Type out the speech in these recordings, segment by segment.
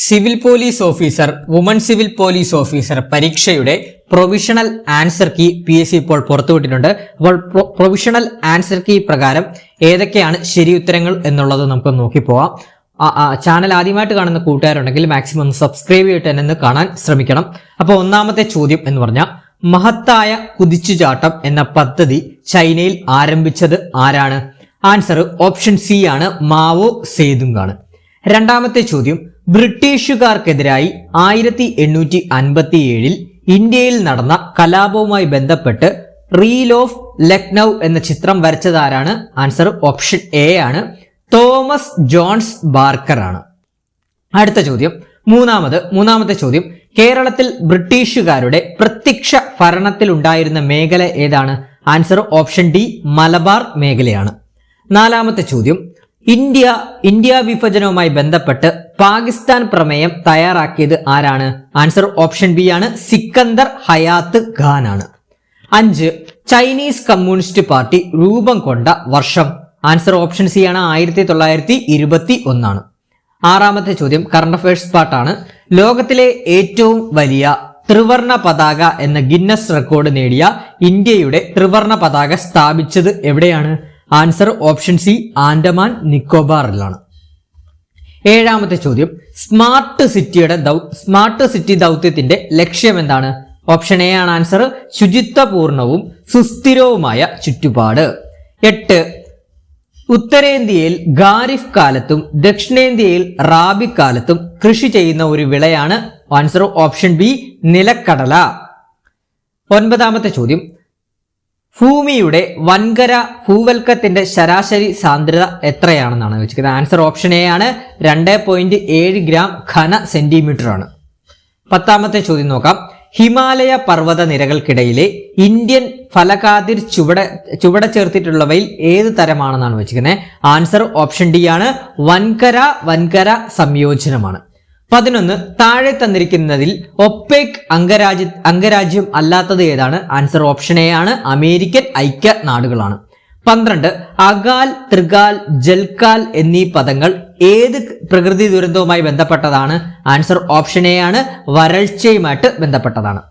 Civil police officer, woman civil police officer പരീക്ഷയുടെ provisional answer key PSC ഇപ്പോൾ പുറത്തുവിട്ടിട്ടുണ്ട്. അപ്പോൾ provisional answer key പ്രകാരം ഏതൊക്കെയാണ് ശരി ഉത്തരങ്ങൾ എന്നുള്ളത് നമുക്ക് നോക്കിപ്പോവാം. ചാനൽ ആദ്യമായിട്ട് കാണുന്ന കൂട്ടുകാരുണ്ടെങ്കിൽ മാക്സിമം ഒന്ന് സബ്സ്ക്രൈബ് ചെയ്തിട്ട് തന്നെ കാണാൻ ശ്രമിക്കണം. അപ്പോൾ ഒന്നാമത്തെ ചോദ്യം എന്ന് പറഞ്ഞാൽ, മഹത്തായ കുതിച്ചുചാട്ടം എന്ന പദ്ധതി ചൈനയിൽ ആരംഭിച്ചത് ആരാണ്? ആൻസർ ഓപ്ഷൻ സി ആണ്, മാവോ സേതുങ് ആണ്. രണ്ടാമത്തെ ചോദ്യം, ബ്രിട്ടീഷുകാർക്കെതിരായി 1857 ഇന്ത്യയിൽ നടന്ന കലാപവുമായി ബന്ധപ്പെട്ട് റീൽ ഓഫ് ലക്നൌ എന്ന ചിത്രം വരച്ചതാരാണ്? ആൻസർ ഓപ്ഷൻ എ ആണ്, തോമസ് ജോൺസ് ബാർക്കർ ആണ്. അടുത്ത ചോദ്യം, മൂന്നാമത്തെ ചോദ്യം, കേരളത്തിൽ ബ്രിട്ടീഷുകാരുടെ പ്രത്യക്ഷ ഭരണത്തിലുണ്ടായിരുന്ന മേഖല ഏതാണ്? ആൻസർ ഓപ്ഷൻ ഡി, മലബാർ മേഖലയാണ്. നാലാമത്തെ ചോദ്യം, ഇന്ത്യ വിഭജനവുമായി ബന്ധപ്പെട്ട് പാകിസ്ഥാൻ പ്രമേയം തയ്യാറാക്കിയത് ആരാണ്? ആൻസർ ഓപ്ഷൻ ബി ആണ്, സിക്കന്ദർ ഹയാത്ത് ഖാൻ ആണ്. 5, ചൈനീസ് കമ്മ്യൂണിസ്റ്റ് പാർട്ടി രൂപം കൊണ്ട വർഷം? ആൻസർ ഓപ്ഷൻ സി ആണ്, 1921 ആണ്. ആറാമത്തെ ചോദ്യം കറണ്ട് അഫയേഴ്സ് പാർട്ടാണ്. ലോകത്തിലെ ഏറ്റവും വലിയ ത്രിവർണ പതാക എന്ന ഗിന്നസ് റെക്കോർഡ് നേടിയ ഇന്ത്യയുടെ ത്രിവർണ പതാക സ്ഥാപിച്ചത് എവിടെയാണ്? ആൻസർ ഓപ്ഷൻ സി, ആൻഡമാൻ നിക്കോബാറിലാണ്. ഏഴാമത്തെ ചോദ്യം, സ്മാർട്ട് സിറ്റി ദൗത്യത്തിന്റെ ലക്ഷ്യം എന്താണ്? ഓപ്ഷൻ എ ആണ് ആൻസർ, ശുചിത്വപൂർണവും സുസ്ഥിരവുമായ ചുറ്റുപാട്. 8, ഉത്തരേന്ത്യയിൽ ഖാരിഫ് കാലത്തും ദക്ഷിണേന്ത്യയിൽ റാബി കാലത്തും കൃഷി ചെയ്യുന്ന ഒരു വിളയാണ്? ആൻസർ ഓപ്ഷൻ ബി, നിലക്കടല. 9ാമത്തെ ചോദ്യം, ഭൂമിയുടെ വൻകര ഭൂവൽക്കത്തിന്റെ ശരാശരി സാന്ദ്രത എത്രയാണെന്നാണ് ചോദിച്ചിരിക്കുന്നത്. ആൻസർ ഓപ്ഷൻ എ ആണ്, 2.7 ഗ്രാം ഘന സെന്റിമീറ്റർ ആണ്. 10ാമത്തെ ചോദ്യം നോക്കാം. ഹിമാലയ പർവ്വത നിരകൾക്കിടയിലെ ഇന്ത്യൻ ഫലകാതിർ ചുവട ചേർത്തിട്ടുള്ളവയിൽ ഏത് തരമാണെന്നാണ് വെച്ചിരിക്കുന്നത്? ആൻസർ ഓപ്ഷൻ ഡി ആണ്, വൻകര സംയോജനമാണ്. 11, താഴെ തന്നിരിക്കുന്നതിൽ ഒപെക് അംഗരാജ്യം അല്ലാത്തത് ഏതാണ്? ആൻസർ ഓപ്ഷൻ എ ആണ്, അമേരിക്കൻ ഐക്യ നാടുകളാണ്. 12, അകാൽ, ത്രികാൽ, ജൽക്കാൽ എന്നീ പദങ്ങൾ ഏത് പ്രകൃതി ദുരന്തവുമായി ബന്ധപ്പെട്ടതാണ്? ആൻസർ ഓപ്ഷൻ എ ആണ്, വരൾച്ചയുമായിട്ട് ബന്ധപ്പെട്ടതാണ്.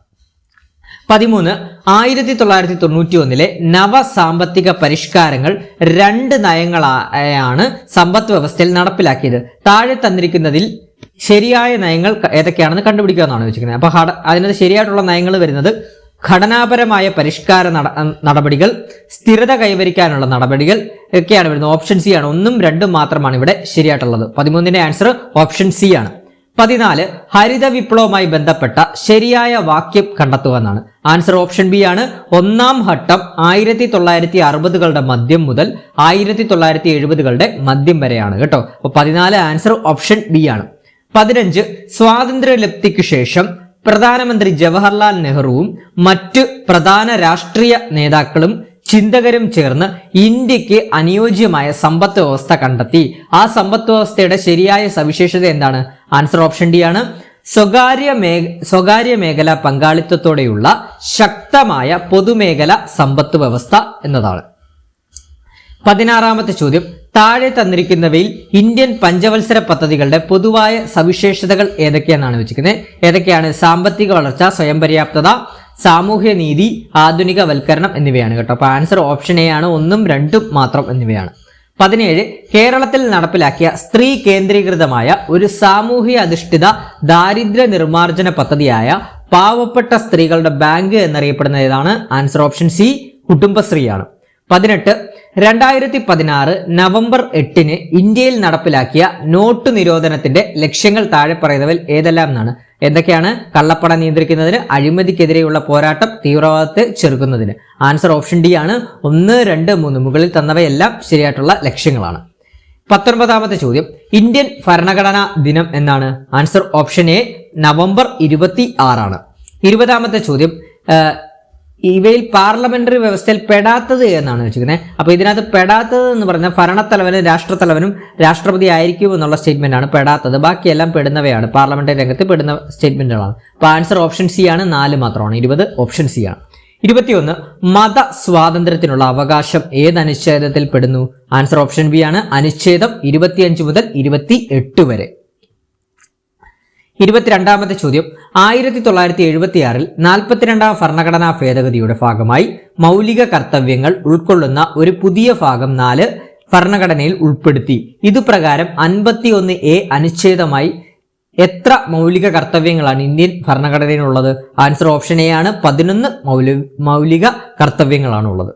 13, 1991 നവ സാമ്പത്തിക പരിഷ്കാരങ്ങൾ 2 നയങ്ങളായാണ് സമ്പദ് വ്യവസ്ഥയിൽ നടപ്പിലാക്കിയത്. താഴെ തന്നിരിക്കുന്നതിൽ ശരിയായ നയങ്ങൾ ഏതൊക്കെയാണെന്ന് കണ്ടുപിടിക്കാമെന്നാണ് വെച്ചിരിക്കുന്നത്. അപ്പൊ അതിനകത്ത് ശരിയായിട്ടുള്ള നയങ്ങൾ വരുന്നത് ഘടനാപരമായ പരിഷ്കാര നടപടികൾ, സ്ഥിരത കൈവരിക്കാനുള്ള നടപടികൾ ഒക്കെയാണ് വരുന്നത്. ഓപ്ഷൻ സി ആണ്, 1ഉം 2ഉം മാത്രമാണ് ഇവിടെ ശരിയായിട്ടുള്ളത്. 13ന്റെ ആൻസർ ഓപ്ഷൻ സി ആണ്. 14, ഹരിത വിപ്ലവവുമായി ബന്ധപ്പെട്ട ശരിയായ വാക്യം കണ്ടെത്തുക എന്നാണ്. ആൻസർ ഓപ്ഷൻ ബി ആണ്, 1ാം ഘട്ടം 1960കളുടെ മധ്യം മുതൽ 1970കളുടെ മധ്യം വരെയാണ് കേട്ടോ. അപ്പൊ 14 ആൻസർ ഓപ്ഷൻ ബി ആണ്. 15, സ്വാതന്ത്ര്യലബ്ധിക്ക് ശേഷം പ്രധാനമന്ത്രി ജവഹർലാൽ നെഹ്റുവും മറ്റ് പ്രധാന രാഷ്ട്രീയ നേതാക്കളും ചിന്തകരും ചേർന്ന് ഇന്ത്യക്ക് അനുയോജ്യമായ സമ്പദ് വ്യവസ്ഥ കണ്ടെത്തി. ആ സമ്പദ് വ്യവസ്ഥയുടെ ശരിയായ സവിശേഷത എന്താണ്? ആൻസർ ഓപ്ഷൻ ഡി ആണ്, സ്വകാര്യ മേഖല പങ്കാളിത്തത്തോടെയുള്ള ശക്തമായ പൊതുമേഖല സമ്പദ് വ്യവസ്ഥ എന്നതാണ്. 16ാമത്തെ ചോദ്യം, താഴെ തന്നിരിക്കുന്നവയിൽ ഇന്ത്യൻ പഞ്ചവത്സര പദ്ധതികളുടെ പൊതുവായ സവിശേഷതകൾ ഏതൊക്കെയാണെന്നാണ് വെച്ചിരിക്കുന്നത്. ഏതൊക്കെയാണ്? സാമ്പത്തിക വളർച്ച, സ്വയം പര്യാപ്തത, സാമൂഹ്യ നീതി, ആധുനിക വൽക്കരണം എന്നിവയാണ് കേട്ടോ. അപ്പൊ ആൻസർ ഓപ്ഷൻ എ ആണ്, 1ഉം 2ഉം മാത്രം എന്നിവയാണ്. 17, കേരളത്തിൽ നടപ്പിലാക്കിയ സ്ത്രീ കേന്ദ്രീകൃതമായ ഒരു സാമൂഹ്യ അധിഷ്ഠിത ദാരിദ്ര്യ നിർമ്മാർജ്ജന പദ്ധതിയായ പാവപ്പെട്ട സ്ത്രീകളുടെ ബാങ്ക് എന്നറിയപ്പെടുന്ന ഏതാണ്? ആൻസർ ഓപ്ഷൻ സി, കുടുംബശ്രീയാണ്. 18, 2016 നവംബർ 8 ഇന്ത്യയിൽ നടപ്പിലാക്കിയ നോട്ട് നിരോധനത്തിന്റെ ലക്ഷ്യങ്ങൾ താഴെ പറയുന്നവയിൽ ഏതെല്ലാം എന്നാണ്? എന്തൊക്കെയാണ്? കള്ളപ്പണം നിയന്ത്രിക്കുന്നതിന്, അഴിമതിക്കെതിരെയുള്ള പോരാട്ടം, തീവ്രവാദത്തെ ചെറുക്കുന്നതിന്. ആൻസർ ഓപ്ഷൻ ഡി ആണ്, 1, 2, 3 മുകളിൽ തന്നവയെല്ലാം ശരിയായിട്ടുള്ള ലക്ഷ്യങ്ങളാണ്. 19ാമത്തെ ചോദ്യം, ഇന്ത്യൻ ഭരണഘടനാ ദിനം എന്നാണ്? ആൻസർ ഓപ്ഷൻ എ, നവംബർ 26 ആണ്. 20ാമത്തെ ചോദ്യം, ഇവയിൽ പാർലമെന്ററി വ്യവസ്ഥയിൽ പെടാത്തത് എന്നാണ് വെച്ചിരിക്കുന്നത്. അപ്പൊ ഇതിനകത്ത് പെടാത്തത് എന്ന് പറഞ്ഞാൽ ഭരണത്തലവനും രാഷ്ട്രത്തലവനും രാഷ്ട്രപതി ആയിരിക്കും എന്നുള്ള സ്റ്റേറ്റ്മെന്റ് ആണ് പെടാത്തത്. ബാക്കിയെല്ലാം പെടുന്നവയാണ്, പാർലമെന്ററി രംഗത്ത് പെടുന്ന സ്റ്റേറ്റ്മെന്റുകളാണ്. അപ്പൊ ആൻസർ ഓപ്ഷൻ സി ആണ്, 4 മാത്രമാണ്. 20 ഓപ്ഷൻ സി ആണ്. 21, മത സ്വാതന്ത്ര്യത്തിനുള്ള അവകാശം ഏത് അനുച്ഛേദത്തിൽ പെടുന്നു? ആൻസർ ഓപ്ഷൻ ബി ആണ്, അനുച്ഛേദം 25 മുതൽ 28 വരെ. 22ാമത്തെ ചോദ്യം 1976 42ാം ഭരണഘടനാ ഭേദഗതിയുടെ ഭാഗമായി മൗലിക കർത്തവ്യങ്ങൾ ഉൾക്കൊള്ളുന്ന ഒരു പുതിയ ഭാഗം 4 ഭരണഘടനയിൽ ഉൾപ്പെടുത്തി. ഇതുപ്രകാരം 51A അനുച്ഛേദമായി എത്ര മൗലിക കർത്തവ്യങ്ങളാണ് ഇന്ത്യൻ ഭരണഘടനയിലുള്ളത്? ആൻസർ ഓപ്ഷൻ എ ആണ്. 11 മൗലിക കർത്തവ്യങ്ങളാണ് ഉള്ളത്.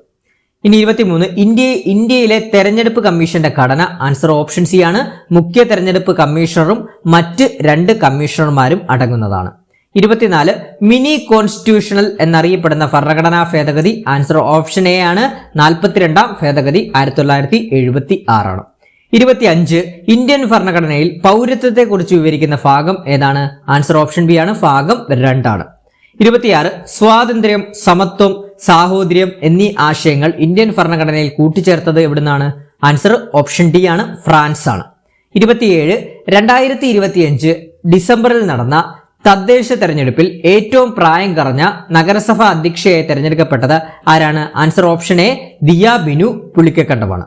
ഇനി 23 ഇന്ത്യയിലെ തെരഞ്ഞെടുപ്പ് കമ്മീഷന്റെ ഘടന. ആൻസർ ഓപ്ഷൻ സി ആണ്. മുഖ്യ തെരഞ്ഞെടുപ്പ് കമ്മീഷണറും മറ്റ് 2 കമ്മീഷണർമാരും അടങ്ങുന്നതാണ്. 24 മിനി കോൺസ്റ്റിറ്റ്യൂഷണൽ എന്നറിയപ്പെടുന്ന ഭരണഘടനാ ഭേദഗതി. ആൻസർ ഓപ്ഷൻ എ ആണ്. 42ാം ഭേദഗതി 1976 ആണ്. 25 ഇന്ത്യൻ ഭരണഘടനയിൽ പൗരത്വത്തെ കുറിച്ച് വിവരിക്കുന്ന ഭാഗം ഏതാണ്? ആൻസർ ഓപ്ഷൻ ബി ആണ്. ഭാഗം 2 ആണ്. 26 സ്വാതന്ത്ര്യം, സമത്വം, സാഹോദര്യം എന്നീ ആശയങ്ങൾ ഇന്ത്യൻ ഭരണഘടനയിൽ കൂട്ടിച്ചേർത്തത് എവിടുന്നാണ്? ആൻസർ ഓപ്ഷൻ ഡി ആണ്. ഫ്രാൻസ് ആണ്. 27 2025 ഡിസംബറിൽ നടന്ന തദ്ദേശ തെരഞ്ഞെടുപ്പിൽ ഏറ്റവും പ്രായം കുറഞ്ഞ നഗരസഭാ അധ്യക്ഷയായി തെരഞ്ഞെടുക്കപ്പെട്ടത് ആരാണ്? Answer option A Diya Binu പുളിക്കക്കണ്ടമാണ്.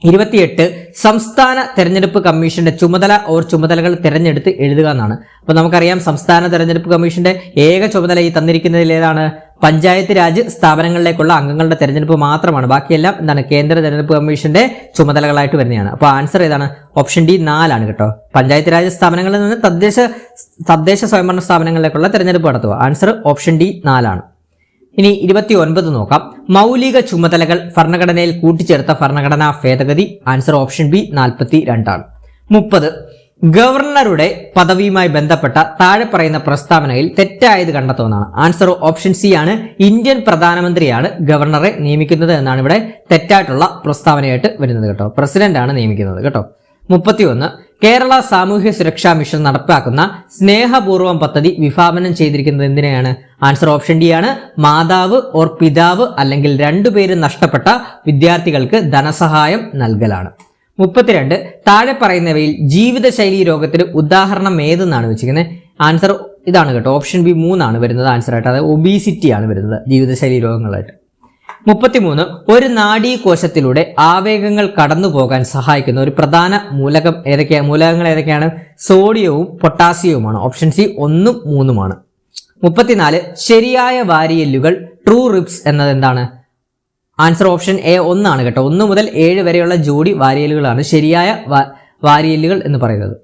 28 സംസ്ഥാന തെരഞ്ഞെടുപ്പ് കമ്മീഷന്റെ ചുമതലകൾ തിരഞ്ഞെടുത്ത് എഴുതുക എന്നാണ്. അപ്പൊ നമുക്കറിയാം സംസ്ഥാന തെരഞ്ഞെടുപ്പ് കമ്മീഷന്റെ ഏക ചുമതല ഈ തന്നിരിക്കുന്നതിൽ ഏതാണ്? പഞ്ചായത്ത് രാജ് സ്ഥാപനങ്ങളിലേക്കുള്ള അംഗങ്ങളുടെ തെരഞ്ഞെടുപ്പ് മാത്രമാണ്. ബാക്കിയെല്ലാം എന്താണ്? കേന്ദ്ര തെരഞ്ഞെടുപ്പ് കമ്മീഷന്റെ ചുമതലകളായിട്ട് വരുന്നതാണ്. അപ്പൊ ആൻസർ ഏതാണ്? ഓപ്ഷൻ ഡി 4 ആണ് കേട്ടോ. പഞ്ചായത്ത് രാജ് സ്ഥാപനങ്ങളിൽ നിന്ന് തദ്ദേശ സ്വയംഭരണ സ്ഥാപനങ്ങളിലേക്കുള്ള തെരഞ്ഞെടുപ്പ് നടത്തുക. ആൻസർ ഓപ്ഷൻ ഡി 4 ആണ്. ഇനി 29 നോക്കാം. മൗലിക ചുമതലകൾ ഭരണഘടനയിൽ കൂട്ടിച്ചേർത്ത ഭരണഘടനാ ഭേദഗതി. ആൻസർ ഓപ്ഷൻ ബി 42 ആണ്. 30 ഗവർണറുടെ പദവിയുമായി ബന്ധപ്പെട്ട താഴെ പറയുന്ന പ്രസ്താവനയിൽ തെറ്റായത് കണ്ടെത്തുന്നതാണ്. ആൻസർ ഓപ്ഷൻ സി ആണ്. ഇന്ത്യൻ പ്രധാനമന്ത്രിയാണ് ഗവർണറെ നിയമിക്കുന്നത് എന്നാണ് ഇവിടെ തെറ്റായിട്ടുള്ള പ്രസ്താവനയായിട്ട് വരുന്നത് കേട്ടോ. പ്രസിഡന്റ് ആണ് നിയമിക്കുന്നത് കേട്ടോ. 31 കേരള സാമൂഹ്യ സുരക്ഷാ മിഷൻ നടപ്പാക്കുന്ന സ്നേഹപൂർവം പദ്ധതി വിഭാവനം ചെയ്തിരിക്കുന്നത് എന്തിനെയാണ്? ആൻസർ ഓപ്ഷൻ ഡി ആണ്. മാതാവ് ഓർ പിതാവ് അല്ലെങ്കിൽ 2 പേര് നഷ്ടപ്പെട്ട വിദ്യാർത്ഥികൾക്ക് ധനസഹായം നൽകലാണ്. 32 താഴെ പറയുന്നവയിൽ ജീവിതശൈലി രോഗത്തിന് ഉദാഹരണം ഏതെന്നാണ് വെച്ചിരിക്കുന്നത്? ആൻസർ ഇതാണ് കേട്ടോ. ഓപ്ഷൻ ബി 3 ആണ് വരുന്നത് ആൻസർ ആയിട്ട്. അതായത് ഒബീസിറ്റി ആണ് വരുന്നത് ജീവിതശൈലി രോഗങ്ങളായിട്ട്. 33 ഒരു നാഡീകോശത്തിലൂടെ ആവേഗങ്ങൾ കടന്നു പോകാൻ സഹായിക്കുന്ന ഒരു പ്രധാന മൂലകങ്ങൾ ഏതൊക്കെയാണ്? സോഡിയവും പൊട്ടാസ്യവുമാണ്. Option C 1ഉം 3ഉമാണ്. 34 ശരിയായ വാരിയെല്ലുകൾ ട്രൂ റിബ്സ് എന്നത് എന്താണ്? ആൻസർ ഓപ്ഷൻ എ 1 ആണ് കേട്ടോ. 1 മുതൽ 7 വരെയുള്ള ജോഡി വാരിയെല്ലുകളാണ് ശരിയായ വാരിയെല്ലുകൾ എന്ന് പറയുന്നത്.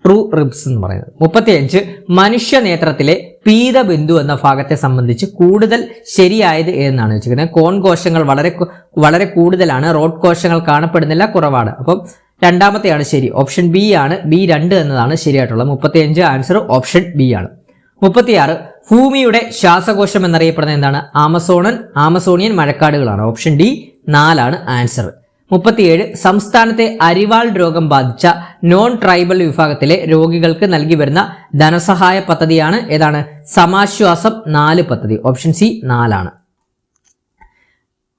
ട്രൂ റിബ്സ് എന്ന് പറയുന്നത്. 35 മനുഷ്യ നേത്രത്തിലെ പീതബിന്ദു എന്ന ഭാഗത്തെ സംബന്ധിച്ച് കൂടുതൽ ശരിയായത് ഏതെന്നാണ് വെച്ചിരിക്കുന്നത്? കോൺ കോശങ്ങൾ വളരെ കൂടുതലാണ്. റോഡ് കോശങ്ങൾ കാണപ്പെടുന്നില്ല, കുറവാണ്. അപ്പം 2ാമത്തെയാണ് ശരി. ഓപ്ഷൻ ബി ആണ്. B2 എന്നതാണ് ശരിയായിട്ടുള്ളത്. 35 ആൻസർ ഓപ്ഷൻ ബി ആണ്. 36 ഭൂമിയുടെ ശ്വാസകോശം എന്നറിയപ്പെടുന്നത് എന്താണ്? ആമസോണിയൻ മഴക്കാടുകളാണ്. ഓപ്ഷൻ ഡി 4 ആണ് ആൻസർ. 37 സംസ്ഥാനത്തെ അരിവാൾ രോഗം ബാധിച്ച നോൺ ട്രൈബൽ വിഭാഗത്തിലെ രോഗികൾക്ക് നൽകി വരുന്ന ധനസഹായ പദ്ധതിയാണ് ഏതാണ്? സമാശ്വാസം 4 പദ്ധതി. ഓപ്ഷൻ സി 4 ആണ്.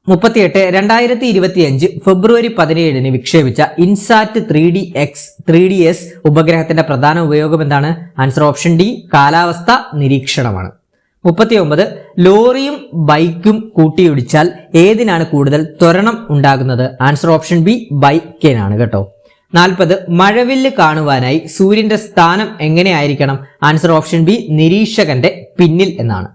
38 2025 ഫെബ്രുവരി 17 വിക്ഷേപിച്ച ഇൻസാറ്റ് 3DS ഉപഗ്രഹത്തിന്റെ പ്രധാന ഉപയോഗം എന്താണ്? ആൻസർ ഓപ്ഷൻ ഡി കാലാവസ്ഥ നിരീക്ഷണമാണ്. 39 ലോറിയും ബൈക്കും കൂട്ടിയിടിച്ചാൽ ഏതിനാണ് കൂടുതൽ ത്വരണം ഉണ്ടാകുന്നത്? ആൻസർ ഓപ്ഷൻ ബി ബൈക്കിനാണ് കേട്ടോ. 40 മഴവില്ല് കാണുവാനായി സൂര്യന്റെ സ്ഥാനം എങ്ങനെയായിരിക്കണം? ആൻസർ ഓപ്ഷൻ ബി നിരീക്ഷകന്റെ പിന്നിൽ എന്നാണ്.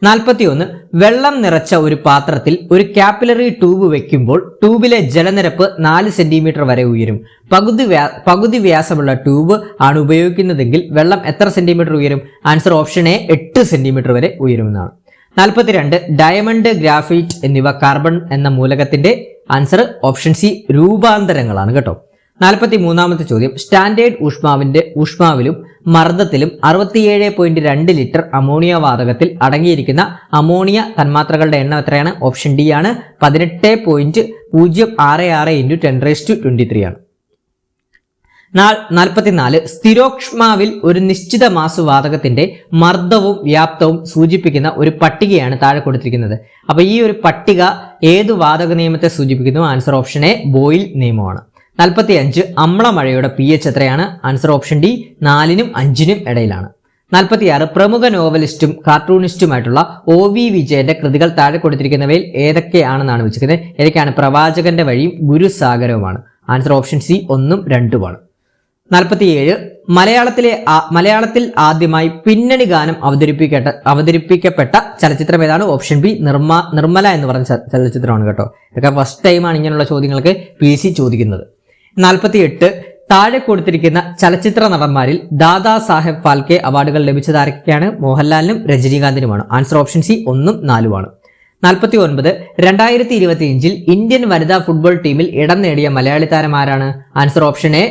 41 വെള്ളം നിറച്ച ഒരു പാത്രത്തിൽ ഒരു കാപ്പിലറി ട്യൂബ് വെക്കുമ്പോൾ ട്യൂബിലെ ജലനിരപ്പ് 4 സെന്റിമീറ്റർ വരെ ഉയരും. പകുതി വ്യാസമുള്ള ട്യൂബ് ആണ് ഉപയോഗിക്കുന്നതെങ്കിൽ വെള്ളം എത്ര സെന്റിമീറ്റർ ഉയരും? ആൻസർ ഓപ്ഷൻ എ 8 സെന്റിമീറ്റർ വരെ ഉയരുമെന്നാണ്. 42 ഡയമണ്ട്, ഗ്രാഫൈറ്റ് എന്നിവ കാർബൺ എന്ന മൂലകത്തിന്റെ. ആൻസർ ഓപ്ഷൻ സി രൂപാന്തരങ്ങളാണ് കേട്ടോ. 43ാമത്തെ ചോദ്യം സ്റ്റാൻഡേർഡ് ഊഷ്മാവിലും മർദ്ദത്തിലും 67.2 ലിറ്റർ അമോണിയ വാതകത്തിൽ അടങ്ങിയിരിക്കുന്ന അമോണിയ തന്മാത്രകളുടെ എണ്ണം എത്രയാണ്? ഓപ്ഷൻ ഡി ആണ്. 18.066 × 10⁻23 ആണ്. 44 സ്ഥിരോക്ഷ്മാവിൽ ഒരു നിശ്ചിത മാസ് വാതകത്തിന്റെ മർദ്ദവും വ്യാപ്തവും സൂചിപ്പിക്കുന്ന ഒരു പട്ടികയാണ് താഴെ കൊടുത്തിരിക്കുന്നത്. അപ്പൊ ഈ ഒരു പട്ടിക ഏത് വാതക നിയമത്തെ സൂചിപ്പിക്കുന്നു? ആൻസർ ഓപ്ഷൻ എ ബോയിൽ നിയമമാണ്. 45 അമ്ലമഴയുടെ pH എത്രയാണ്? ആൻസർ ഓപ്ഷൻ ഡി 4നും 5നും ഇടയിലാണ്. 46 പ്രമുഖ നോവലിസ്റ്റും കാർട്ടൂണിസ്റ്റുമായിട്ടുള്ള OV വിജയന്റെ കൃതികൾ താഴെ കൊടുത്തിരിക്കുന്നവയിൽ ഏതൊക്കെയാണെന്നാണ് വെച്ചിരിക്കുന്നത്? ഏതൊക്കെയാണ്? പ്രവാചകന്റെ വഴിയും ഗുരുസാഗരവുമാണ്. ആൻസർ ഓപ്ഷൻ സി 1ഉം 2ഉമാണ്. 47 മലയാളത്തിൽ ആദ്യമായി പിന്നണി ഗാനം അവതരിപ്പിക്കപ്പെട്ട ചലച്ചിത്രം ഏതാണ്? ഓപ്ഷൻ ബി നിർമ്മല എന്ന് പറഞ്ഞ ചലച്ചിത്രമാണ് കേട്ടോ. ഇതൊക്കെ ഫസ്റ്റ് ടൈമാണ് ഇങ്ങനെയുള്ള ചോദ്യങ്ങൾക്ക് PC ചോദിക്കുന്നത്. 48 താഴെ കൊടുത്തിരിക്കുന്ന ചലച്ചിത്ര നടന്മാരിൽ ദാദാ സാഹേബ് ഫാൽക്കെ അവാർഡുകൾ ലഭിച്ചത് ആരൊക്കെയാണ്? മോഹൻലാലിനും രജനീകാന്തിനുമാണ്. ആൻസർ ഓപ്ഷൻ സി 1ഉം 4ഉമാണ്. 49 2025 ഇന്ത്യൻ വനിതാ ഫുട്ബോൾ ടീമിൽ ഇടം നേടിയ മലയാളി താരം ആരാണ്? ആൻസർ ഓപ്ഷൻ എ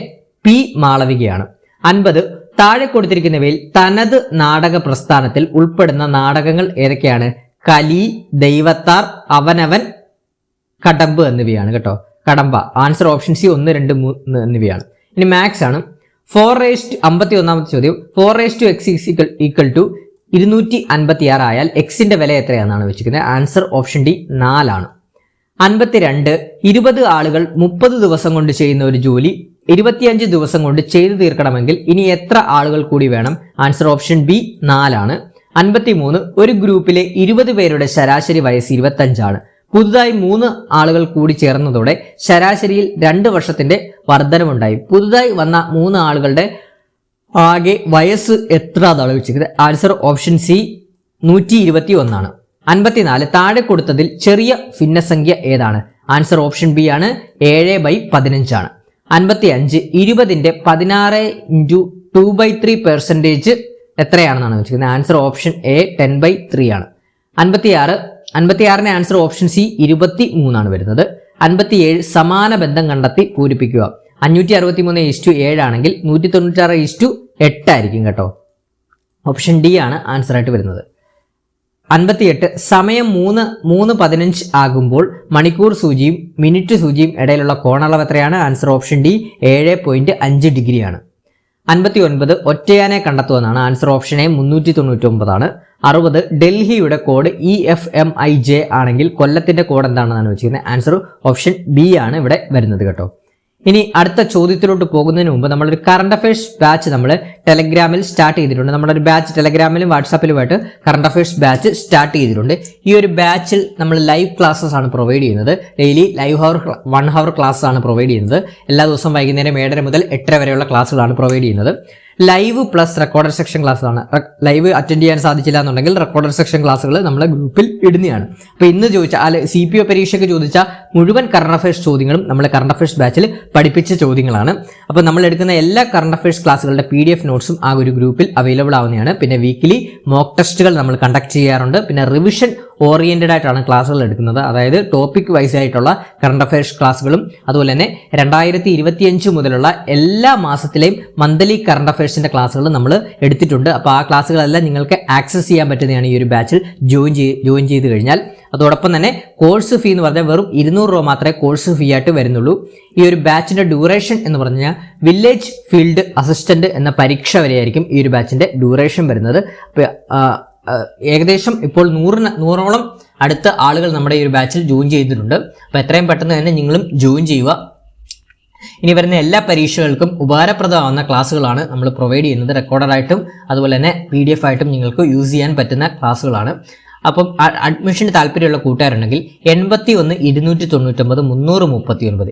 P മാളവികയാണ്. 50 താഴെ കൊടുത്തിരിക്കുന്നവയിൽ തനത് നാടക പ്രസ്ഥാനത്തിൽ ഉൾപ്പെടുന്ന നാടകങ്ങൾ ഏതൊക്കെയാണ്? കലി, ദൈവത്താർ, അവനവൻ, കടമ്പ് എന്നിവയാണ് കേട്ടോ. കടമ്പ. ആൻസർ ഓപ്ഷൻ സി 1, 2, 3 എന്നിവയാണ്. ഇനി മാത്സ് ആണ്. 4:51 ചോദ്യം. 4:x = 256 ആയാൽ എക്സിന്റെ വില എത്രയാണെന്നാണ് വെച്ചിരിക്കുന്നത്. ആൻസർ ഓപ്ഷൻ ഡി 4 ആണ്. 52 20 ആളുകൾ 30 ദിവസം കൊണ്ട് ചെയ്യുന്ന ഒരു ജോലി 25 ദിവസം കൊണ്ട് ചെയ്തു തീർക്കണമെങ്കിൽ ഇനി എത്ര ആളുകൾ കൂടി വേണം? ആൻസർ ഓപ്ഷൻ ബി 4 ആണ്. 53 ഒരു ഗ്രൂപ്പിലെ 20 പേരുടെ ശരാശരി വയസ്സ് 25 ആണ്. പുതുതായി 3 ആളുകൾ കൂടി ചേർന്നതോടെ ശരാശരിയിൽ 2 വർഷത്തിന്റെ വർധനമുണ്ടായി. പുതുതായി വന്ന 3 ആളുകളുടെ ആകെ വയസ്സ് എത്ര എന്നാണ് വെച്ചിരിക്കുന്നത്? ആൻസർ ഓപ്ഷൻ സി 121 ആണ്. 54 താഴെ കൊടുത്തതിൽ ചെറിയ ഭിന്നസംഖ്യ ഏതാണ്? ആൻസർ ഓപ്ഷൻ ബി ആണ് 7/15 ആണ്. 55 20ന്റെ 16 × 2/3% എത്രയാണെന്നാണ് വെച്ചിരിക്കുന്നത്? ആൻസർ ഓപ്ഷൻ എ 10/3 ആണ്. 56ന്റെ ആൻസർ ഓപ്ഷൻ സി 23 ആണ് വരുന്നത്. 57 സമാന ബന്ധം കണ്ടെത്തി പൂരിപ്പിക്കുക. 563:7 ആണെങ്കിൽ 196:8 ആയിരിക്കും കേട്ടോ. ഓപ്ഷൻ ഡി ആണ് ആൻസർ ആയിട്ട് വരുന്നത്. 58 സമയം 3:15 ആകുമ്പോൾ മണിക്കൂർ സൂചിയും മിനിറ്റ് സൂചിയും ഇടയിലുള്ള കോണളവ് എത്രയാണ്? ആൻസർ ഓപ്ഷൻ ഡി 7.5 ഡിഗ്രി ആണ്. 59 ഒറ്റയാനെ കണ്ടെത്തുമെന്നാണ്. ആൻസർ ഓപ്ഷൻ എ 399 ആണ്. 60 ഡൽഹിയുടെ കോഡ് EFMIJ ആണെങ്കിൽ കൊല്ലത്തിന്റെ കോഡ് എന്താണെന്നാണ് വെച്ചിരിക്കുന്നത്? ആൻസർ ഓപ്ഷൻ ബി ആണ് ഇവിടെ വരുന്നത് കേട്ടോ. ഇനി അടുത്ത ചോദ്യത്തിലോട്ട് പോകുന്നതിന് മുമ്പ് നമ്മളൊരു കറണ്ട് അഫയേഴ്സ് ബാച്ച് നമ്മൾ ടെലഗ്രാമിൽ സ്റ്റാർട്ട് ചെയ്തിട്ടുണ്ട്. നമ്മളൊരു ബാച്ച് ടെലഗ്രാമിലും വാട്സാപ്പിലുമായിട്ട് കറണ്ട് അഫയേഴ്സ് ബാച്ച് സ്റ്റാർട്ട് ചെയ്തിട്ടുണ്ട്. ഈ ഒരു ബാച്ചിൽ നമ്മൾ ലൈവ് ക്ലാസ്സസ് ആണ് പ്രൊവൈഡ് ചെയ്യുന്നത്. ഡെയിലി ലൈവ് 1 hour ക്ലാസ് ആണ് പ്രൊവൈഡ് ചെയ്യുന്നത്. എല്ലാ ദിവസവും വൈകുന്നേരം 7:30 മുതൽ 8:30 വരെയുള്ള ക്ലാസ്സുകളാണ് പ്രൊവൈഡ് ചെയ്യുന്നത്. ലൈവ് പ്ലസ് റെക്കോർഡഡ് സെക്ഷൻ ക്ലാസ്സാണ്. ലൈവ് അറ്റൻഡ് ചെയ്യാൻ സാധിച്ചില്ല എന്നുണ്ടെങ്കിൽ റെക്കോർഡഡ് സെക്ഷൻ ക്ലാസ്സുകൾ നമ്മളെ ഗ്രൂപ്പിൽ ഇടുന്നതാണ്. അപ്പോൾ ഇന്ന് ചോദിച്ച CPO പരീക്ഷയ്ക്ക് ചോദിച്ച മുഴുവൻ കറണ്ട് അഫയേഴ്സ് ചോദ്യങ്ങളും നമ്മൾ കറണ്ട് അഫയേഴ്സ് ബാച്ചിൽ പഠിപ്പിച്ച ചോദ്യങ്ങളാണ്. അപ്പോൾ നമ്മൾ എടുക്കുന്ന എല്ലാ കറണ്ട് അഫയേഴ്സ് ക്ലാസ്സുകളുടെ PDF നോട്ട്സും ആ ഒരു ഗ്രൂപ്പിൽ അവൈലബിൾ ആവുന്നതാണ്. പിന്നെ വീക്കിലി മോക്ക് ടെസ്റ്റുകൾ നമ്മൾ കണ്ടക്ട് ചെയ്യാറുണ്ട്. പിന്നെ റിവിഷൻ ഓറിയന്റഡ് ആയിട്ടാണ് ക്ലാസ്സുകൾ എടുക്കുന്നത്. അതായത് ടോപ്പിക് വൈസ് ആയിട്ടുള്ള കറണ്ട് അഫയേഴ്സ് ക്ലാസ്സുകളും അതുപോലെ തന്നെ 2025 മുതലുള്ള എല്ലാ മാസത്തിലെയും മന്ത്ലി കറണ്ട് അഫയേഴ്സിന്റെ ക്ലാസ്സുകൾ നമ്മൾ എടുത്തിട്ടുണ്ട്. അപ്പോൾ ആ ക്ലാസ്സുകളെല്ലാം നിങ്ങൾക്ക് ആക്സസ് ചെയ്യാൻ പറ്റുന്നതാണ് ഈ ഒരു ബാച്ചിൽ ജോയിൻ ചെയ്ത് കഴിഞ്ഞാൽ. അതോടൊപ്പം തന്നെ കോഴ്സ് ഫീ എന്ന് പറഞ്ഞാൽ വെറും 200 രൂപ മാത്രമേ കോഴ്സ് ഫീ ആയിട്ട് വരുന്നുള്ളൂ. ഈ ഒരു ബാച്ചിന്റെ ഡ്യൂറേഷൻ എന്ന് പറഞ്ഞാൽ വില്ലേജ് ഫീൽഡ് അസിസ്റ്റന്റ് എന്ന പരീക്ഷ വരെയായിരിക്കും ഈ ഒരു ബാച്ചിന്റെ ഡ്യൂറേഷൻ വരുന്നത്. ഏകദേശം ഇപ്പോൾ 100ഓളം അടുത്ത ആളുകൾ നമ്മുടെ ഈ ഒരു ബാച്ചിൽ ജോയിൻ ചെയ്തിട്ടുണ്ട്. അപ്പോൾ എത്രയും പെട്ടെന്ന് തന്നെ നിങ്ങളും ജോയിൻ ചെയ്യുക. ഇനി വരുന്ന എല്ലാ പരീക്ഷകൾക്കും ഉപകാരപ്രദമാവുന്ന ക്ലാസ്സുകളാണ് നമ്മൾ പ്രൊവൈഡ് ചെയ്യുന്നത്. റെക്കോർഡറായിട്ടും അതുപോലെ തന്നെ PDF ആയിട്ടും നിങ്ങൾക്ക് യൂസ് ചെയ്യാൻ പറ്റുന്ന ക്ലാസ്സുകളാണ്. അപ്പം അഡ്മിഷന് താല്പര്യമുള്ള കൂട്ടുകാരുണ്ടെങ്കിൽ 81 299 339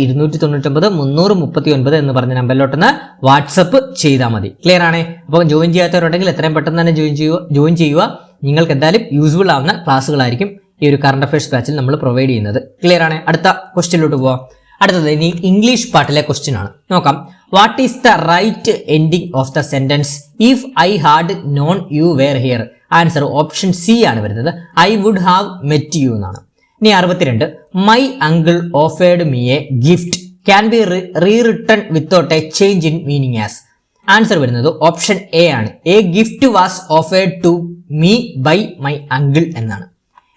81 299 339 എന്ന് പറഞ്ഞ നമ്പറിലോട്ടൊന്ന് വാട്സപ്പ് ചെയ്താൽ മതി. ക്ലിയർ ആണേ? അപ്പോൾ ജോയിൻ ചെയ്യാത്തവരുണ്ടെങ്കിൽ എത്രയും പെട്ടെന്ന് തന്നെ ജോയിൻ ചെയ്യുക. നിങ്ങൾക്ക് എന്തായാലും യൂസ്ഫുൾ ആവുന്ന ക്ലാസ്സുകളായിരിക്കും ഈ ഒരു കറണ്ട് അഫയേഴ്സ് ബാച്ചിൽ നമ്മൾ പ്രൊവൈഡ് ചെയ്യുന്നത്. ക്ലിയർ ആണ്? അടുത്ത ക്വസ്റ്റ്യനിലോട്ട് പോവാം. അടുത്തത് ഇനി ഇംഗ്ലീഷ് പാർട്ടിലെ ക്വസ്റ്റ്യൻ ആണ്. നോക്കാം. What is the right ending of the sentence if I had known you were here? Answer option C ആണ് വരുന്നത്. I would have met you എന്നാണ്. ഇനി 62 my uncle offered me a gift can be rewritten without a change in meaning as? Answer വരുന്നത് option A ആണ്. A gift was offered to me by my uncle എന്നാണ്.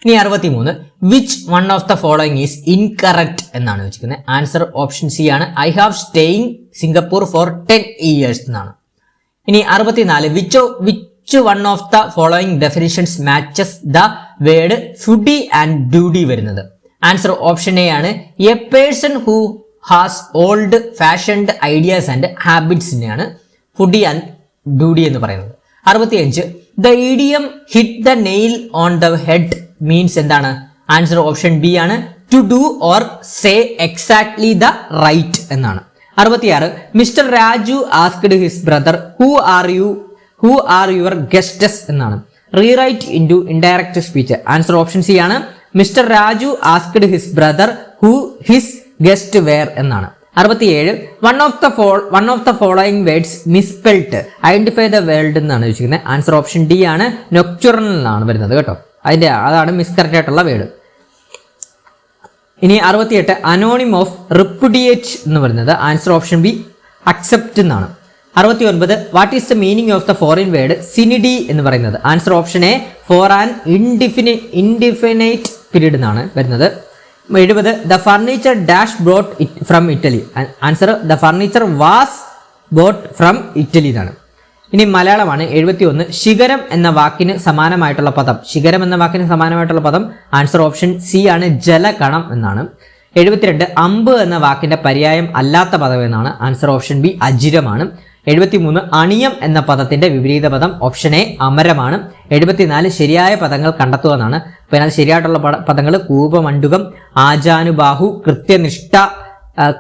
ഇനി 63 which one of the following is incorrect എന്നാണ് വെച്ചിരിക്കുന്നത്. Answer option C ആണ്. I have staying Singapore for 10 years എന്നാണ്. ഇനി 64 which one of the following definitions matches the word fuddy and duddy വരുന്നത്? Answer option A ആണ്. A person who has old fashioned ideas and ഹാബിറ്റ്സിനെയാണ് fuddy and duddy എന്ന് പറയുന്നത്. 65 the idiom hit the nail on the head means എന്താണ്? Answer option B ആണ്. To do or say exactly the right എന്നാണ്. 66 mister Raju asked his brother who are your guests എന്നാണ്. Rewrite into indirect speech. Answer option C ആണ്. Mister Raju asked his brother who his guest were എന്നാണ്. 67 one of the following words misspelled identify the world എന്നാണ് ചോദിച്ചിരിക്കുന്നത്. Answer option D ആണ്. നൊക്ചുറൽ എന്നാണ് വരുന്നത് കേട്ടോ. അതാണ് മിസ്കറക്റ്റ് ആയിട്ടുള്ള വേർഡ്. ഇനി 68 അനോണിം ഓഫ് റിപ്പുഡിയേറ്റ് എന്ന് പറയുന്നത്. ആൻസർ ഓപ്ഷൻ ബി അക്സെപ്റ്റ് എന്നാണ്. 69 what is the meaning of the foreign word sine die എന്ന് പറയുന്നത്. Answer option A for an indefinite period എന്നാണ് വരുന്നത്. 70 the furniture dash brought from Italy. Answer the furniture was bought from Italy എന്നാണ്. ഇനി മലയാളമാണ്. 71 ശിഖരം എന്ന വാക്കിന് സമാനമായിട്ടുള്ള പദം. ശിഖരം എന്ന വാക്കിന് സമാനമായിട്ടുള്ള പദം. ആൻസർ ഓപ്ഷൻ സി ആണ്. ജലകണം എന്നാണ്. 72 അമ്പ് എന്ന വാക്കിന്റെ പര്യായം അല്ലാത്ത പദം എന്നാണ്. ആൻസർ ഓപ്ഷൻ ബി അജിരമാണ്. 73 അണിയം എന്ന പദത്തിന്റെ വിപരീത പദം. Option A അമരമാണ്. 74 ശരിയായ പദങ്ങൾ കണ്ടെത്തുക എന്നാണ്. അപ്പോൾ അതിനകത്ത് ശരിയായിട്ടുള്ള പദങ്ങൾ കൂപമണ്ഡുകം, ആജാനുബാഹു,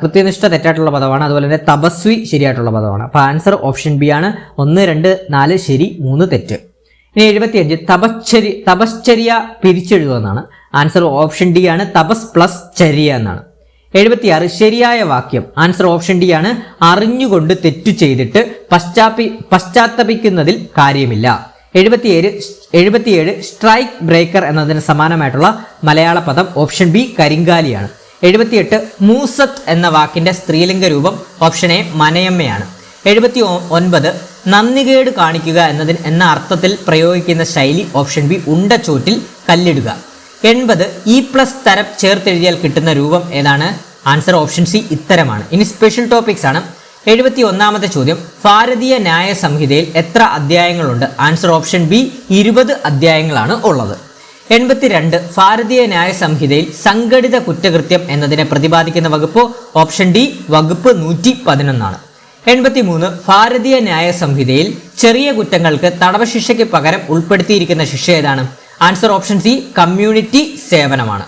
കൃത്യനിഷ്ഠ തെറ്റായിട്ടുള്ള പദമാണ്. അതുപോലെ തന്നെ തപസ്വി ശരിയായിട്ടുള്ള പദമാണ്. അപ്പോൾ ആൻസർ ഓപ്ഷൻ ബി ആണ്. 1, 2, 4 ശരി, 3 തെറ്റ്. ഇനി 75 തപശ്ചര്യ പിരിച്ചെഴുതുക എന്നാണ്. ആൻസർ ഓപ്ഷൻ ഡി ആണ്. തപസ് പ്ലസ് ചര്യ എന്നാണ്. 76 ശരിയായ വാക്യം. ആൻസർ ഓപ്ഷൻ ഡി ആണ്. അറിഞ്ഞുകൊണ്ട് തെറ്റു ചെയ്തിട്ട് പശ്ചാത്തപിക്കുന്നതിൽ കാര്യമില്ല. 77 സ്ട്രൈക്ക് ബ്രേക്കർ എന്നതിന് സമാനമായിട്ടുള്ള മലയാള പദം. Option B കരിങ്കാലിയാണ്. 78 മൂസത്ത് എന്ന വാക്കിന്റെ സ്ത്രീലിംഗ രൂപം. Option A മനയമ്മയാണ്. 79 നന്ദികേട് കാണിക്കുക എന്ന അർത്ഥത്തിൽ പ്രയോഗിക്കുന്ന ശൈലി. ഓപ്ഷൻ ബി ഉണ്ടച്ചോറ്റിൽ കല്ലിടുക. 80 ഇ പ്ലസ് തരം ചേർത്തെഴുതിയാൽ കിട്ടുന്ന രൂപം ഏതാണ്? ആൻസർ ഓപ്ഷൻ സി ഇത്തരമാണ്. ഇനി സ്പെഷ്യൽ ടോപ്പിക്സ് ആണ്. 71ാമത്തെ ചോദ്യം ഭാരതീയ ന്യായ സംഹിതയിൽ എത്ര അധ്യായങ്ങളുണ്ട്? ആൻസർ ഓപ്ഷൻ ബി 20 അധ്യായങ്ങളാണ് ഉള്ളത്. 82 ഭാരതീയ ന്യായ സംഹിതയിൽ സംഘടിത കുറ്റകൃത്യം എന്നതിനെ പ്രതിപാദിക്കുന്ന വകുപ്പ്. ഓപ്ഷൻ ഡി വകുപ്പ് 111. 83 ഭാരതീയ ന്യായ സംഹിതയിൽ ചെറിയ കുറ്റങ്ങൾക്ക് തടവ് ശിക്ഷയ്ക്ക് പകരം ഉൾപ്പെടുത്തിയിരിക്കുന്ന ശിക്ഷ ഏതാണ്? ആൻസർ ഓപ്ഷൻ സി കമ്മ്യൂണിറ്റി സേവനമാണ്.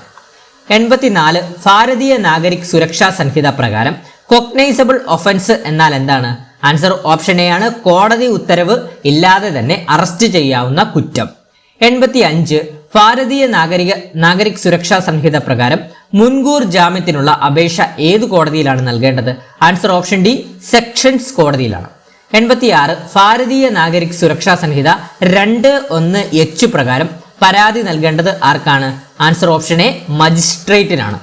84 ഭാരതീയ നാഗരിക് സുരക്ഷാ സംഹിത പ്രകാരം കൊഗ്നൈസബിൾ ഒഫൻസ് എന്നാൽ എന്താണ്? ആൻസർ ഓപ്ഷൻ എ ആണ്. കോടതി ഉത്തരവ് ഇല്ലാതെ തന്നെ അറസ്റ്റ് ചെയ്യാവുന്ന കുറ്റം. 85 ഭാരതീയ നാഗരിക് സുരക്ഷാ സംഹിത പ്രകാരം മുൻകൂർ ജാമ്യത്തിനുള്ള അപേക്ഷ ഏത് കോടതിയിലാണ് നൽകേണ്ടത്? ആൻസർ ഓപ്ഷൻ ഡി സെക്ഷൻസ് കോടതിയിലാണ്. 86 ഭാരതീയ നാഗരിക് സുരക്ഷാ സംഹിത 2(1)(h) പ്രകാരം പരാതി നൽകേണ്ടത് ആർക്കാണ്? ആൻസർ ഓപ്ഷൻ എ മജിസ്ട്രേറ്റിനാണ്.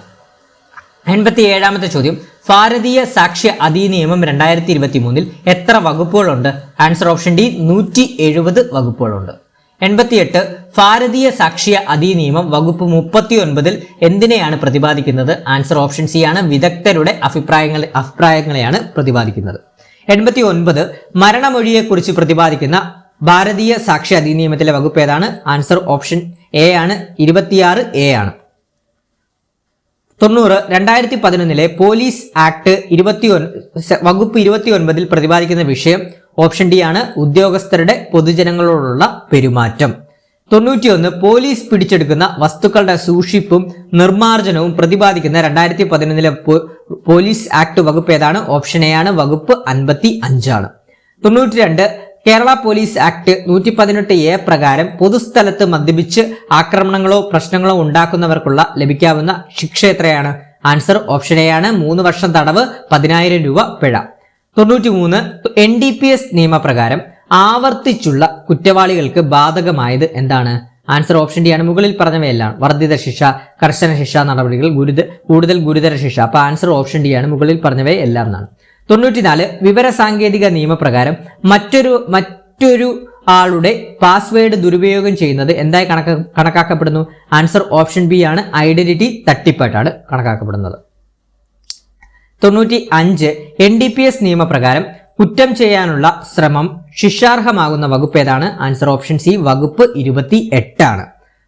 87ാമത്തെ ചോദ്യം ഭാരതീയ സാക്ഷ്യ അധിനിയമം 2023 എത്ര വകുപ്പുകളുണ്ട്? ആൻസർ ഓപ്ഷൻ ഡി 170 വകുപ്പുകളുണ്ട്. 88 ഭാരതീയ സാക്ഷ്യ അധിനിയമം വകുപ്പ് 39 എന്തിനെയാണ് പ്രതിപാദിക്കുന്നത്? ആൻസർ ഓപ്ഷൻ സി ആണ്. വിദഗ്ധരുടെ അഭിപ്രായങ്ങളെയാണ് പ്രതിപാദിക്കുന്നത്. 89 മരണമൊഴിയെക്കുറിച്ച് പ്രതിപാദിക്കുന്ന ഭാരതീയ സാക്ഷ്യ അധിനിയമത്തിലെ വകുപ്പ് ഏതാണ്? ആൻസർ ഓപ്ഷൻ എ ആണ്. 26A ആണ്. 90 2011 പോലീസ് ആക്ട് വകുപ്പ് 29 പ്രതിപാദിക്കുന്ന വിഷയം. ഓപ്ഷൻ ഡി ആണ്. ഉദ്യോഗസ്ഥരുടെ പൊതുജനങ്ങളോടുള്ള പെരുമാറ്റം. 91 പോലീസ് പിടിച്ചെടുക്കുന്ന വസ്തുക്കളുടെ സൂക്ഷിപ്പും നിർമ്മാർജ്ജനവും പ്രതിപാദിക്കുന്ന 2011 പോലീസ് ആക്ട് വകുപ്പ് ഏതാണ്? ഓപ്ഷൻ എ ആണ്. വകുപ്പ് 55 ആണ്. 92 കേരള പോലീസ് ആക്ട് 118A പ്രകാരം പൊതുസ്ഥലത്ത് മദ്യപിച്ച് ആക്രമണങ്ങളോ പ്രശ്നങ്ങളോ ഉണ്ടാക്കുന്നവർക്കുള്ള ലഭിക്കാവുന്ന ശിക്ഷ എത്രയാണ്? ആൻസർ ഓപ്ഷൻ എ ആണ്. 3 വർഷം തടവ്, 10,000 രൂപ പിഴ. 93 NDPS നിയമപ്രകാരം ആവർത്തിച്ചുള്ള കുറ്റവാളികൾക്ക് ബാധകമായത് എന്താണ്? ആൻസർ ഓപ്ഷൻ ഡി ആണ്. മുകളിൽ പറഞ്ഞവയെല്ലാം വർദ്ധിത ശിക്ഷ, കർശന ശിക്ഷാ നടപടികൾ, കൂടുതൽ ഗുരുതര ശിക്ഷ. അപ്പൊ ആൻസർ ഓപ്ഷൻ ഡി ആണ്. മുകളിൽ പറഞ്ഞവയെല്ലാം എന്നാണ്. 94 വിവരസാങ്കേതിക നിയമപ്രകാരം മറ്റൊരു ആളുടെ പാസ്വേഡ് ദുരുപയോഗം ചെയ്യുന്നത് എന്തായി കണക്കാക്കപ്പെടുന്നു? ആൻസർ ഓപ്ഷൻ ബി ആണ്. ഐഡന്റിറ്റി തട്ടിപ്പായിട്ടാണ് കണക്കാക്കപ്പെടുന്നത്. 95 NDPS നിയമപ്രകാരം കുറ്റം ചെയ്യാനുള്ള ശ്രമം ശിക്ഷാർഹമാകുന്ന വകുപ്പ് ഏതാണ്? ആൻസർ ഓപ്ഷൻ സി വകുപ്പ് 28 ആണ്.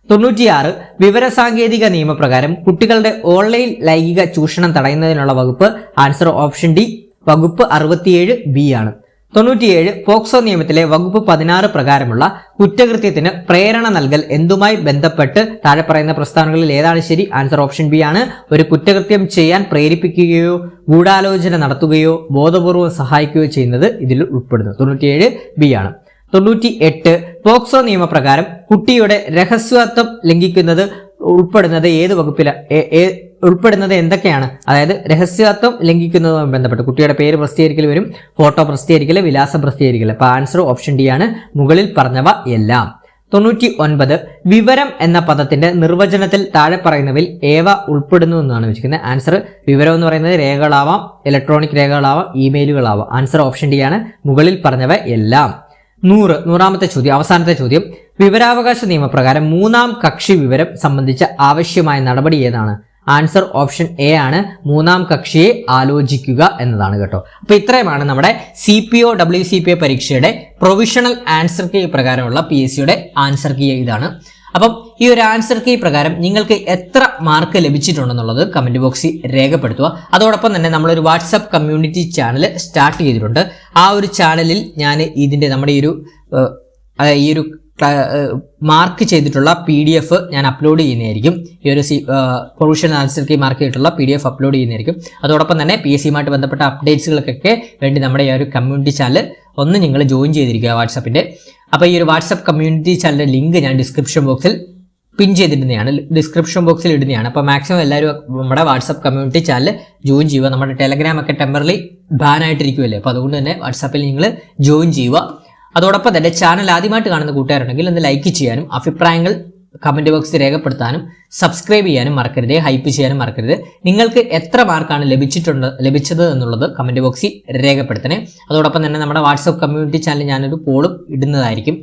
96 വിവരസാങ്കേതിക നിയമപ്രകാരം കുട്ടികളുടെ ഓൺലൈൻ ലൈംഗിക ചൂഷണം തടയുന്നതിനുള്ള വകുപ്പ്. ആൻസർ ഓപ്ഷൻ ഡി വകുപ്പ് 67B ആണ്. 97 പോക്സോ നിയമത്തിലെ വകുപ്പ് 16 പ്രകാരമുള്ള കുറ്റകൃത്യത്തിന് പ്രേരണ നൽകൽ എന്തുമായി ബന്ധപ്പെട്ട് താഴെ പറയുന്ന പ്രസ്താവനകളിൽ ഏതാണ് ശരി? ആൻസർ ഓപ്ഷൻ ബി ആണ്. ഒരു കുറ്റകൃത്യം ചെയ്യാൻ പ്രേരിപ്പിക്കുകയോ ഗൂഢാലോചന നടത്തുകയോ ബോധപൂർവം സഹായിക്കുകയോ ചെയ്യുന്നത് ഇതിൽ ഉൾപ്പെടുന്നു. 97 ബി ആണ്. 98 പോക്സോ നിയമപ്രകാരം കുട്ടിയുടെ രഹസ്യത്വം ലംഘിക്കുന്നത് ഉൾപ്പെടുന്നത് ഏത് ഉൾപ്പെടുന്നത് എന്തൊക്കെയാണ്? അതായത് രഹസ്യത്വം ലംഘിക്കുന്നതുമായി ബന്ധപ്പെട്ട് കുട്ടിയുടെ പേര് പ്രസിദ്ധീകരിക്കൽ വരും, ഫോട്ടോ പ്രസിദ്ധീകരിക്കൽ, വിലാസം പ്രസിദ്ധീകരിക്കൽ. അപ്പൊ ആൻസർ ഓപ്ഷൻ ഡി ആണ്. മുകളിൽ പറഞ്ഞവ എല്ലാം. 99 വിവരം എന്ന പദത്തിന്റെ നിർവചനത്തിൽ താഴെ പറയുന്നവയിൽ ഏവ ഉൾപ്പെടുന്നു എന്നാണ് വെച്ചിരിക്കുന്നത്. ആൻസർ വിവരം എന്ന് പറയുന്നത് രേഖകളാവാം, ഇലക്ട്രോണിക് രേഖകളാവാം, ഇമെയിലുകളാവാം. ആൻസർ ഓപ്ഷൻ ഡി ആണ്. മുകളിൽ പറഞ്ഞവ എല്ലാം. 100ാമത്തെ ചോദ്യം, അവസാനത്തെ ചോദ്യം. വിവരാവകാശ നിയമപ്രകാരം മൂന്നാം കക്ഷി വിവരം സംബന്ധിച്ച ആവശ്യമായ നടപടി ഏതാണ്? ആൻസർ ഓപ്ഷൻ എ ആണ്. മൂന്നാം കക്ഷിയെ ആലോചിക്കുക എന്നതാണ് കേട്ടോ. അപ്പൊ ഇത്രയുമാണ് നമ്മുടെ CPO WCPA പരീക്ഷയുടെ പ്രൊവിഷണൽ ആൻസർ കീ പ്രകാരമുള്ള PSCയുടെ ആൻസർ കീ ഇതാണ്. അപ്പം ഈ ഒരു ആൻസർ കീ പ്രകാരം നിങ്ങൾക്ക് എത്ര മാർക്ക് ലഭിച്ചിട്ടുണ്ടെന്നുള്ളത് കമന്റ് ബോക്സിൽ രേഖപ്പെടുത്തുക. അതോടൊപ്പം തന്നെ നമ്മളൊരു വാട്സാപ്പ് കമ്മ്യൂണിറ്റി ചാനൽ സ്റ്റാർട്ട് ചെയ്തിട്ടുണ്ട്. ആ ഒരു ചാനലിൽ ഞാൻ ഇതിന്റെ നമ്മുടെ ഈ ഒരു മാർക്ക് ചെയ്തിട്ടുള്ള PDF ഞാൻ അപ്ലോഡ് ചെയ്യുന്നതായിരിക്കും. ഈ ഒരു പ്രൊവിഷണൽ ആൻസർ കീ മാർക്ക് ചെയ്തിട്ടുള്ള PDF അപ്ലോഡ് ചെയ്യുന്നതായിരിക്കും. അതോടൊപ്പം തന്നെ PSCയുമായിട്ട് ബന്ധപ്പെട്ട അപ്ഡേറ്റ്സുകൾക്കൊക്കെ വേണ്ടി നമ്മുടെ ഈ ഒരു കമ്മ്യൂണിറ്റി ചാനൽ ഒന്ന് നിങ്ങൾ ജോയിൻ ചെയ്തിരിക്കുക വാട്സാപ്പിന്റെ. അപ്പോൾ ഈ ഒരു വാട്സാപ്പ് കമ്മ്യൂണിറ്റി ചാനലിന്റെ ലിങ്ക് ഞാൻ ഡിസ്ക്രിപ്ഷൻ ബോക്സിൽ പിൻ ചെയ്തിടുന്നതാണ്, ഡിസ്ക്രിപ്ഷൻ ബോക്സിൽ ഇടുന്നതാണ്. അപ്പോൾ മാക്സിമം എല്ലാവരും നമ്മുടെ വാട്സാപ്പ് കമ്മ്യൂണിറ്റി ചാനൽ ജോയിൻ ചെയ്യുക. നമ്മുടെ ടെലഗ്രാം ഒക്കെ ടെമ്പററി ബാൻ ആയിട്ടിരിക്കുമല്ലേ, അപ്പോൾ അതുകൊണ്ട് തന്നെ വാട്സാപ്പിൽ നിങ്ങൾ ജോയിൻ ചെയ്യുക. അതോടൊപ്പം തന്നെ ചാനൽ ആദ്യമായിട്ട് കാണുന്ന കൂട്ടുകാരുണ്ടെങ്കിൽ ഒന്ന് ലൈക്ക് ചെയ്യാനും അഭിപ്രായങ്ങൾ കമന്റ് ബോക്സിൽ രേഖപ്പെടുത്താനും സബ്സ്ക്രൈബ് ചെയ്യാനും മറക്കരുത്, ഹൈപ്പ് ചെയ്യാനും മറക്കരുത്. നിങ്ങൾക്ക് എത്ര മാർക്കാണ് ലഭിച്ചത് എന്നുള്ളത് കമന്റ് ബോക്സിൽ രേഖപ്പെടുത്തണേ. അതോടൊപ്പം തന്നെ നമ്മുടെ വാട്സാപ്പ് കമ്മ്യൂണിറ്റി ചാനൽ ഞാനൊരു പോളും ഇടുന്നതായിരിക്കും.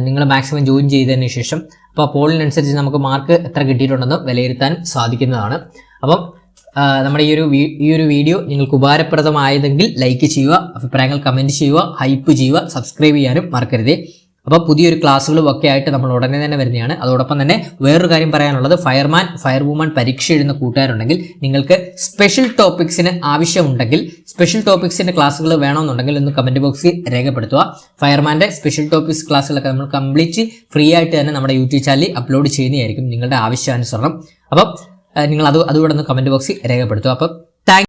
നിങ്ങൾ മാക്സിമം ജോയിൻ ചെയ്തതിന് ശേഷം അപ്പോൾ പോളിനനുസരിച്ച് നമുക്ക് മാർക്ക് എത്ര കിട്ടിയിട്ടുണ്ടെന്ന് വിലയിരുത്താനും സാധിക്കുന്നതാണ്. അപ്പം നമ്മുടെ ഈ ഒരു വീഡിയോ നിങ്ങൾക്ക് ഉപകാരപ്രദമായതെങ്കിൽ ലൈക്ക് ചെയ്യുക, അഭിപ്രായങ്ങൾ കമന്റ് ചെയ്യുക, ഹൈപ്പ് ചെയ്യുക, സബ്സ്ക്രൈബ് ചെയ്യാനും മറക്കരുത്. അപ്പോൾ പുതിയൊരു ക്ലാസ്സുകളും ഒക്കെ ആയിട്ട് നമ്മൾ ഉടനെ തന്നെ വരുന്നതാണ്. അതോടൊപ്പം തന്നെ വേറൊരു കാര്യം പറയാനുള്ളത്, ഫയർമാൻ ഫയർവുമൺ പരീക്ഷ എഴുതുന്ന കൂട്ടുകാരുണ്ടെങ്കിൽ നിങ്ങൾക്ക് സ്പെഷ്യൽ ടോപ്പിക്സിന് ആവശ്യമുണ്ടെങ്കിൽ സ്പെഷ്യൽ ടോപ്പിക്സിന്റെ ക്ലാസ്സുകൾ വേണമെന്നുണ്ടെങ്കിൽ ഒന്ന് കമന്റ് ബോക്സിൽ രേഖപ്പെടുത്തുക. ഫയർമാന്റെ സ്പെഷ്യൽ ടോപ്പിക്സ് ക്ലാസ്സുകളൊക്കെ നമ്മൾ കംപ്ലീറ്റ് ഫ്രീ ആയിട്ട് തന്നെ നമ്മുടെ യൂട്യൂബ് ചാനലിൽ അപ്ലോഡ് ചെയ്യുന്നതായിരിക്കും നിങ്ങളുടെ ആവശ്യാനുസരണം. അപ്പം നിങ്ങൾ അതുകൂടെ ഒന്ന് കമന്റ് ബോക്സിൽ രേഖപ്പെടുത്തുക. അപ്പം